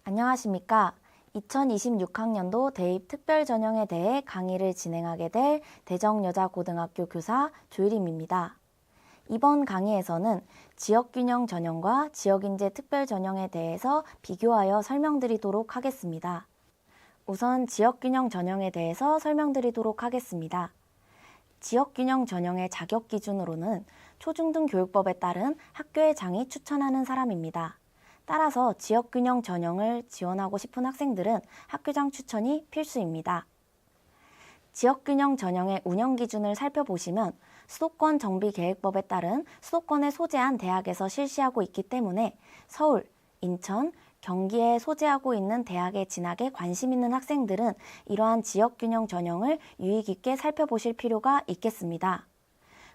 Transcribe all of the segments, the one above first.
안녕하십니까. 2026학년도 대입 특별전형에 대해 강의를 진행하게 될 대정여자고등학교 교사 조유림입니다. 이번 강의에서는 지역균형 전형과 지역인재 특별전형에 대해서 비교하여 설명드리도록 하겠습니다. 우선 지역균형 전형에 대해서 설명드리도록 하겠습니다. 지역균형 전형의 자격 기준으로는 초중등교육법에 따른 학교의 장이 추천하는 사람입니다. 따라서 지역균형 전형을 지원하고 싶은 학생들은 학교장 추천이 필수입니다. 지역균형 전형의 운영 기준을 살펴보시면 수도권 정비계획법에 따른 수도권에 소재한 대학에서 실시하고 있기 때문에 서울, 인천, 경기에 소재하고 있는 대학에 진학에 관심 있는 학생들은 이러한 지역균형 전형을 유의 깊게 살펴보실 필요가 있겠습니다.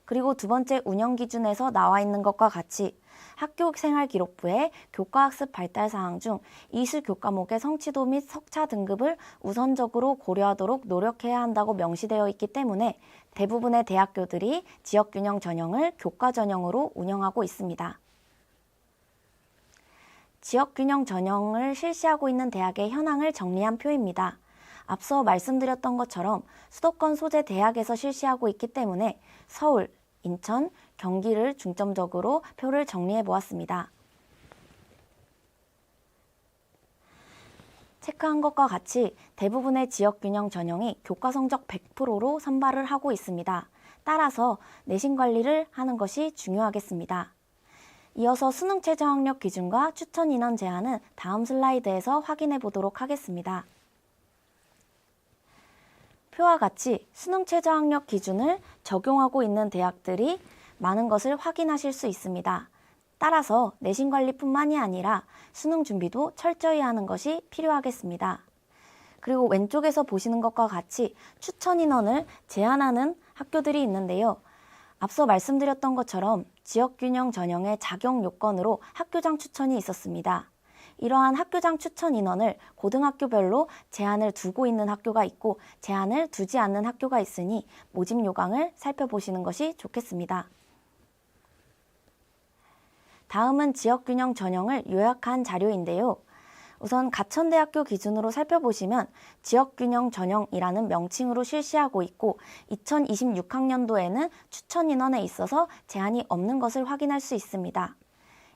그리고 두 번째 운영 기준에서 나와 있는 것과 같이 학교생활기록부에 교과학습 발달사항 중 이수 교과목의 성취도 및 석차 등급을 우선적으로 고려하도록 노력해야 한다고 명시되어 있기 때문에 대부분의 대학교들이 지역균형 전형을 교과 전형으로 운영하고 있습니다. 지역균형 전형을 실시하고 있는 대학의 현황을 정리한 표입니다. 앞서 말씀드렸던 것처럼 수도권 소재 대학에서 실시하고 있기 때문에 서울, 인천, 경기를 중점적으로 표를 정리해 보았습니다. 체크한 것과 같이 대부분의 지역균형 전형이 교과 성적 100%로 선발을 하고 있습니다. 따라서 내신 관리를 하는 것이 중요하겠습니다. 이어서 수능 최저 학력 기준과 추천 인원 제한은 다음 슬라이드에서 확인해 보도록 하겠습니다. 표와 같이 수능 최저 학력 기준을 적용하고 있는 대학들이 많은 것을 확인하실 수 있습니다. 따라서 내신 관리뿐만이 아니라 수능 준비도 철저히 하는 것이 필요하겠습니다. 그리고 왼쪽에서 보시는 것과 같이 추천 인원을 제한하는 학교들이 있는데요. 앞서 말씀드렸던 것처럼 지역균형 전형의 자격 요건으로 학교장 추천이 있었습니다. 이러한 학교장 추천 인원을 고등학교별로 제한을 두고 있는 학교가 있고 제한을 두지 않는 학교가 있으니 모집 요강을 살펴보시는 것이 좋겠습니다. 다음은 지역균형 전형을 요약한 자료인데요. 우선 가천대학교 기준으로 살펴보시면 지역균형 전형이라는 명칭으로 실시하고 있고 2026학년도에는 추천 인원에 있어서 제한이 없는 것을 확인할 수 있습니다.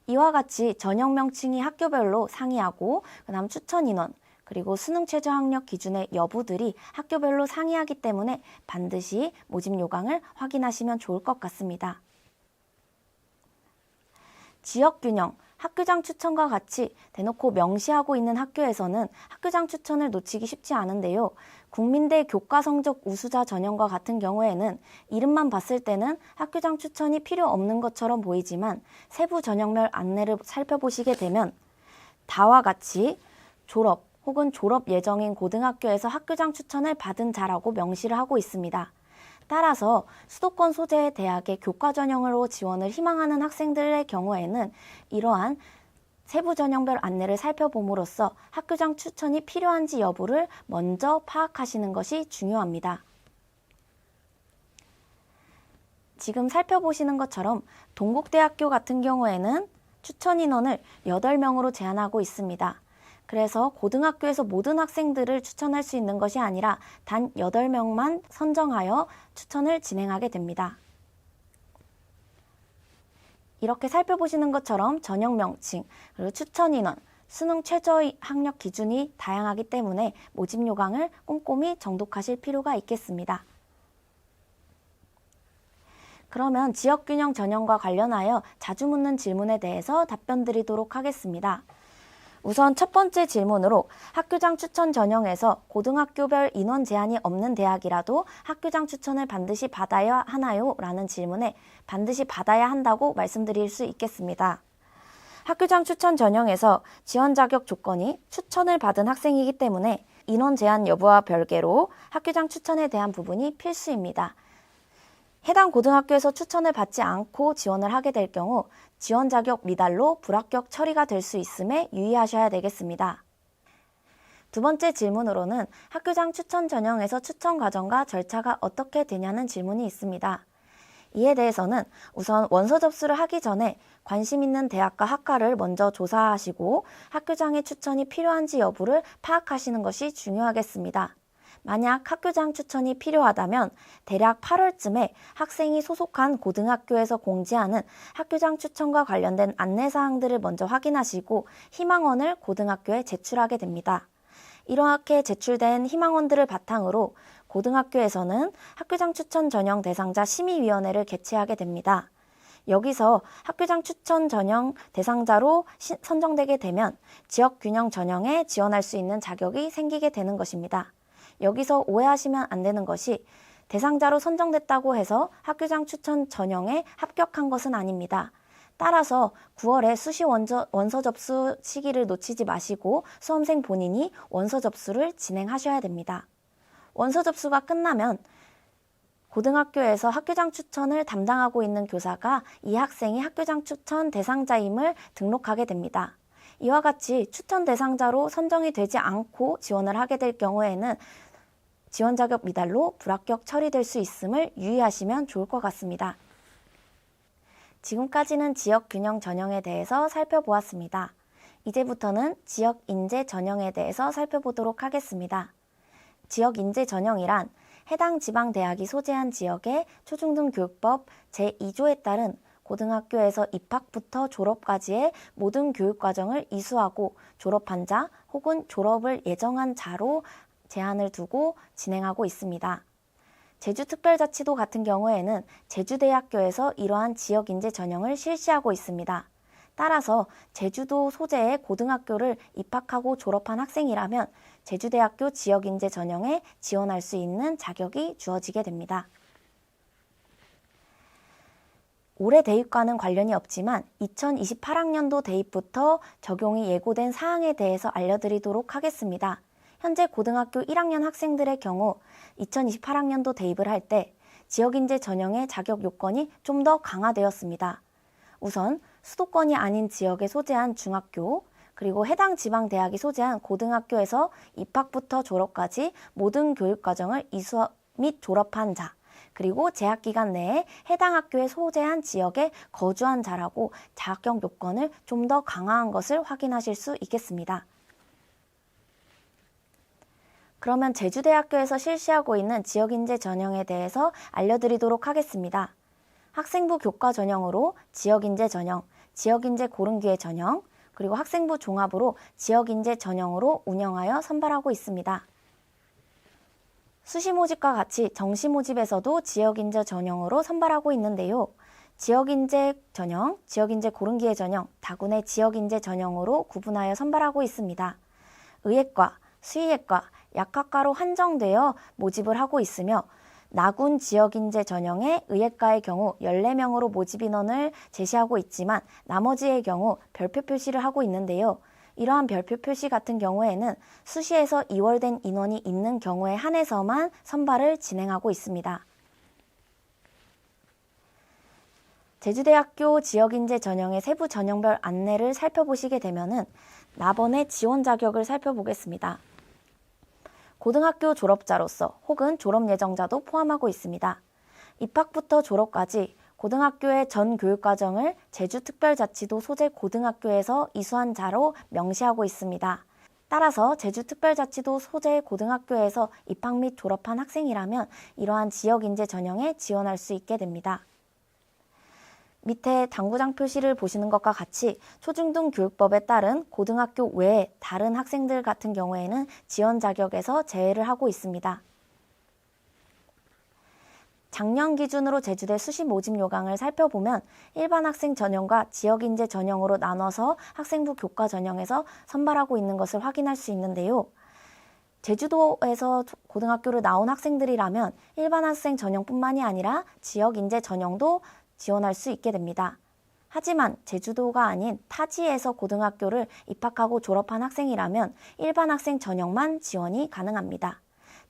이와 같이 전형 명칭이 학교별로 상이하고 그다음 추천 인원 그리고 수능 최저 학력 기준의 여부들이 학교별로 상이하기 때문에 반드시 모집 요강을 확인하시면 좋을 것 같습니다. 지역균형, 학교장 추천과 같이 대놓고 명시하고 있는 학교에서는 학교장 추천을 놓치기 쉽지 않은데요. 국민대 교과성적 우수자 전형과 같은 경우에는 이름만 봤을 때는 학교장 추천이 필요 없는 것처럼 보이지만 세부 전형별 안내를 살펴보시게 되면 다와 같이 졸업 혹은 졸업 예정인 고등학교에서 학교장 추천을 받은 자라고 명시를 하고 있습니다. 따라서 수도권 소재의 대학의 교과 전형으로 지원을 희망하는 학생들의 경우에는 이러한 세부 전형별 안내를 살펴봄으로써 학교장 추천이 필요한지 여부를 먼저 파악하시는 것이 중요합니다. 지금 살펴보시는 것처럼 동국대학교 같은 경우에는 추천 인원을 8명으로 제한하고 있습니다. 그래서 고등학교에서 모든 학생들을 추천할 수 있는 것이 아니라 단 8명만 선정하여 추천을 진행하게 됩니다. 이렇게 살펴보시는 것처럼 전형 명칭, 그리고 추천 인원, 수능 최저 학력 기준이 다양하기 때문에 모집 요강을 꼼꼼히 정독하실 필요가 있겠습니다. 그러면 지역균형 전형과 관련하여 자주 묻는 질문에 대해서 답변 드리도록 하겠습니다. 우선 첫 번째 질문으로 학교장 추천 전형에서 고등학교별 인원 제한이 없는 대학이라도 학교장 추천을 반드시 받아야 하나요? 라는 질문에 반드시 받아야 한다고 말씀드릴 수 있겠습니다. 학교장 추천 전형에서 지원 자격 조건이 추천을 받은 학생이기 때문에 인원 제한 여부와 별개로 학교장 추천에 대한 부분이 필수입니다. 해당 고등학교에서 추천을 받지 않고 지원을 하게 될 경우 지원 자격 미달로 불합격 처리가 될 수 있음에 유의하셔야 되겠습니다. 두 번째 질문으로는 학교장 추천 전형에서 추천 과정과 절차가 어떻게 되냐는 질문이 있습니다. 이에 대해서는 우선 원서 접수를 하기 전에 관심 있는 대학과 학과를 먼저 조사하시고 학교장의 추천이 필요한지 여부를 파악하시는 것이 중요하겠습니다. 만약 학교장 추천이 필요하다면 대략 8월쯤에 학생이 소속한 고등학교에서 공지하는 학교장 추천과 관련된 안내사항들을 먼저 확인하시고 희망원을 고등학교에 제출하게 됩니다. 이렇게 제출된 희망원들을 바탕으로 고등학교에서는 학교장 추천 전형 대상자 심의위원회를 개최하게 됩니다. 여기서 학교장 추천 전형 대상자로 선정되게 되면 지역균형 전형에 지원할 수 있는 자격이 생기게 되는 것입니다. 여기서 오해하시면 안 되는 것이 대상자로 선정됐다고 해서 학교장 추천 전형에 합격한 것은 아닙니다. 따라서 9월에 수시 원서 접수 시기를 놓치지 마시고 수험생 본인이 원서 접수를 진행하셔야 됩니다. 원서 접수가 끝나면 고등학교에서 학교장 추천을 담당하고 있는 교사가 이 학생이 학교장 추천 대상자임을 등록하게 됩니다. 이와 같이 추천 대상자로 선정이 되지 않고 지원을 하게 될 경우에는 지원 자격 미달로 불합격 처리될 수 있음을 유의하시면 좋을 것 같습니다. 지금까지는 지역 균형 전형에 대해서 살펴보았습니다. 이제부터는 지역 인재 전형에 대해서 살펴보도록 하겠습니다. 지역 인재 전형이란 해당 지방대학이 소재한 지역의 초중등교육법 제2조에 따른 고등학교에서 입학부터 졸업까지의 모든 교육과정을 이수하고 졸업한 자 혹은 졸업을 예정한 자로 제한을 두고 진행하고 있습니다. 제주특별자치도 같은 경우에는 제주대학교에서 이러한 지역인재 전형을 실시하고 있습니다. 따라서 제주도 소재의 고등학교를 입학하고 졸업한 학생이라면 제주대학교 지역인재 전형에 지원할 수 있는 자격이 주어지게 됩니다. 올해 대입과는 관련이 없지만 2028학년도 대입부터 적용이 예고된 사항에 대해서 알려드리도록 하겠습니다. 현재 고등학교 1학년 학생들의 경우 2028학년도 대입을 할 때 지역인재 전형의 자격 요건이 좀 더 강화되었습니다. 우선 수도권이 아닌 지역에 소재한 중학교, 그리고 해당 지방대학이 소재한 고등학교에서 입학부터 졸업까지 모든 교육과정을 이수 및 졸업한 자, 그리고 재학기간 내에 해당 학교에 소재한 지역에 거주한 자라고 자격 요건을 좀 더 강화한 것을 확인하실 수 있겠습니다. 그러면 제주대학교에서 실시하고 있는 지역인재 전형에 대해서 알려드리도록 하겠습니다. 학생부 교과 전형으로 지역인재 전형, 지역인재 고른기회 전형, 그리고 학생부 종합으로 지역인재 전형으로 운영하여 선발하고 있습니다. 수시 모집과 같이 정시 모집에서도 지역인재 전형으로 선발하고 있는데요. 지역인재 전형, 지역인재 고른기회 전형, 다군의 지역인재 전형으로 구분하여 선발하고 있습니다. 의예과, 수의예과, 약학과로 한정되어 모집을 하고 있으며 나군 지역인재 전형의 의예과의 경우 14명으로 모집 인원을 제시하고 있지만 나머지의 경우 별표 표시를 하고 있는데요. 이러한 별표 표시 같은 경우에는 수시에서 이월된 인원이 있는 경우에 한해서만 선발을 진행하고 있습니다. 제주대학교 지역인재 전형의 세부 전형별 안내를 살펴보시게 되면은 나번의 지원 자격을 살펴보겠습니다. 고등학교 졸업자로서 혹은 졸업 예정자도 포함하고 있습니다. 입학부터 졸업까지 고등학교의 전 교육과정을 제주특별자치도 소재 고등학교에서 이수한 자로 명시하고 있습니다. 따라서 제주특별자치도 소재 고등학교에서 입학 및 졸업한 학생이라면 이러한 지역인재 전형에 지원할 수 있게 됩니다. 밑에 당구장 표시를 보시는 것과 같이 초중등교육법에 따른 고등학교 외에 다른 학생들 같은 경우에는 지원 자격에서 제외를 하고 있습니다. 작년 기준으로 제주대 수시 모집 요강을 살펴보면 일반 학생 전형과 지역인재 전형으로 나눠서 학생부 교과 전형에서 선발하고 있는 것을 확인할 수 있는데요. 제주도에서 고등학교를 나온 학생들이라면 일반 학생 전형뿐만이 아니라 지역인재 전형도 지원할 수 있게 됩니다. 하지만 제주도가 아닌 타지에서 고등학교를 입학하고 졸업한 학생이라면 일반 학생 전형만 지원이 가능합니다.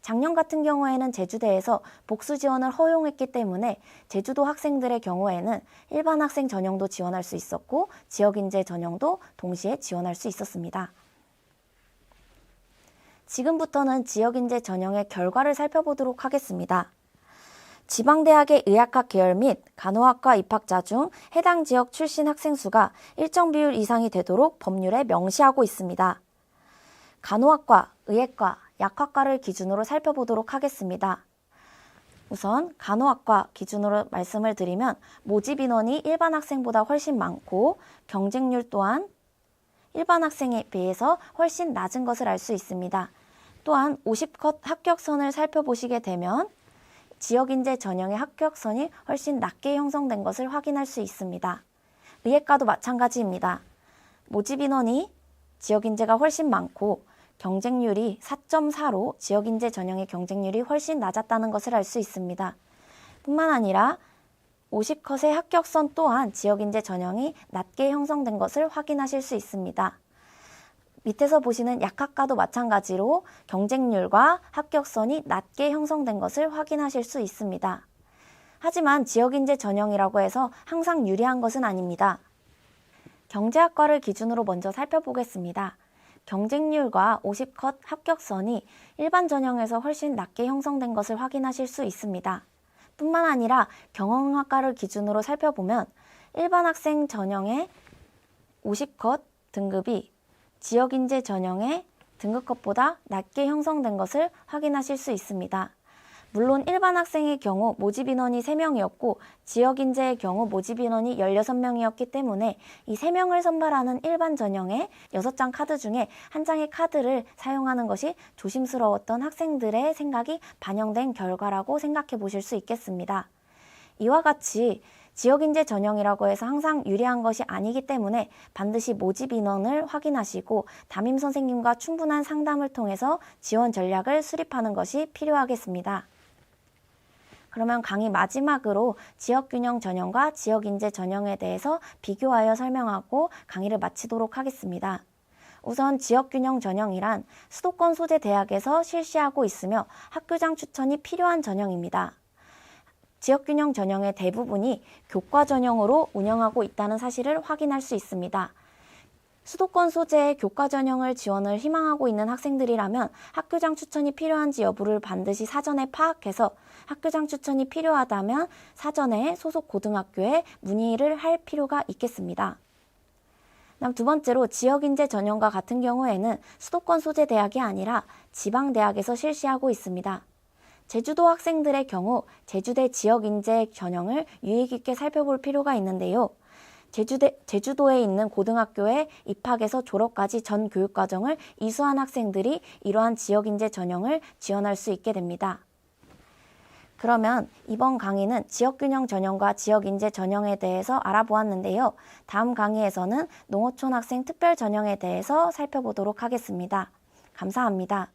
작년 같은 경우에는 제주대에서 복수 지원을 허용했기 때문에 제주도 학생들의 경우에는 일반 학생 전형도 지원할 수 있었고 지역인재 전형도 동시에 지원할 수 있었습니다. 지금부터는 지역인재 전형의 결과를 살펴보도록 하겠습니다. 지방대학의 의학학 계열 및 간호학과 입학자 중 해당 지역 출신 학생 수가 일정 비율 이상이 되도록 법률에 명시하고 있습니다. 간호학과, 의학과, 약학과를 기준으로 살펴보도록 하겠습니다. 우선 간호학과 기준으로 말씀을 드리면 모집 인원이 일반 학생보다 훨씬 많고 경쟁률 또한 일반 학생에 비해서 훨씬 낮은 것을 알 수 있습니다. 또한 50컷 합격선을 살펴보시게 되면 지역인재 전형의 합격선이 훨씬 낮게 형성된 것을 확인할 수 있습니다. 의예과도 마찬가지입니다. 모집 인원이 지역인재가 훨씬 많고 경쟁률이 4.4로 지역인재 전형의 경쟁률이 훨씬 낮았다는 것을 알 수 있습니다. 뿐만 아니라 50컷의 합격선 또한 지역인재 전형이 낮게 형성된 것을 확인하실 수 있습니다. 밑에서 보시는 약학과도 마찬가지로 경쟁률과 합격선이 낮게 형성된 것을 확인하실 수 있습니다. 하지만 지역인재 전형이라고 해서 항상 유리한 것은 아닙니다. 경제학과를 기준으로 먼저 살펴보겠습니다. 경쟁률과 50컷 합격선이 일반 전형에서 훨씬 낮게 형성된 것을 확인하실 수 있습니다. 뿐만 아니라 경영학과를 기준으로 살펴보면 일반 학생 전형의 50컷 등급이 지역인재 전형의 등급컷보다 낮게 형성된 것을 확인하실 수 있습니다. 물론 일반 학생의 경우 모집 인원이 3명이었고 지역인재의 경우 모집 인원이 16명이었기 때문에 이 3명을 선발하는 일반 전형의 6장 카드 중에 한 장의 카드를 사용하는 것이 조심스러웠던 학생들의 생각이 반영된 결과라고 생각해 보실 수 있겠습니다. 이와 같이 지역인재 전형이라고 해서 항상 유리한 것이 아니기 때문에 반드시 모집 인원을 확인하시고 담임 선생님과 충분한 상담을 통해서 지원 전략을 수립하는 것이 필요하겠습니다. 그러면 강의 마지막으로 지역균형 전형과 지역인재 전형에 대해서 비교하여 설명하고 강의를 마치도록 하겠습니다. 우선 지역균형 전형이란 수도권 소재 대학에서 실시하고 있으며 학교장 추천이 필요한 전형입니다. 지역균형 전형의 대부분이 교과 전형으로 운영하고 있다는 사실을 확인할 수 있습니다. 수도권 소재의 교과 전형을 지원을 희망하고 있는 학생들이라면 학교장 추천이 필요한지 여부를 반드시 사전에 파악해서 학교장 추천이 필요하다면 사전에 소속 고등학교에 문의를 할 필요가 있겠습니다. 다음 두 번째로 지역인재 전형과 같은 경우에는 수도권 소재 대학이 아니라 지방대학에서 실시하고 있습니다. 제주도 학생들의 경우 제주대 지역인재 전형을 유의 깊게 살펴볼 필요가 있는데요. 제주도에 있는 고등학교에 입학에서 졸업까지 전 교육과정을 이수한 학생들이 이러한 지역인재 전형을 지원할 수 있게 됩니다. 그러면 이번 강의는 지역균형 전형과 지역인재 전형에 대해서 알아보았는데요. 다음 강의에서는 농어촌 학생 특별 전형에 대해서 살펴보도록 하겠습니다. 감사합니다.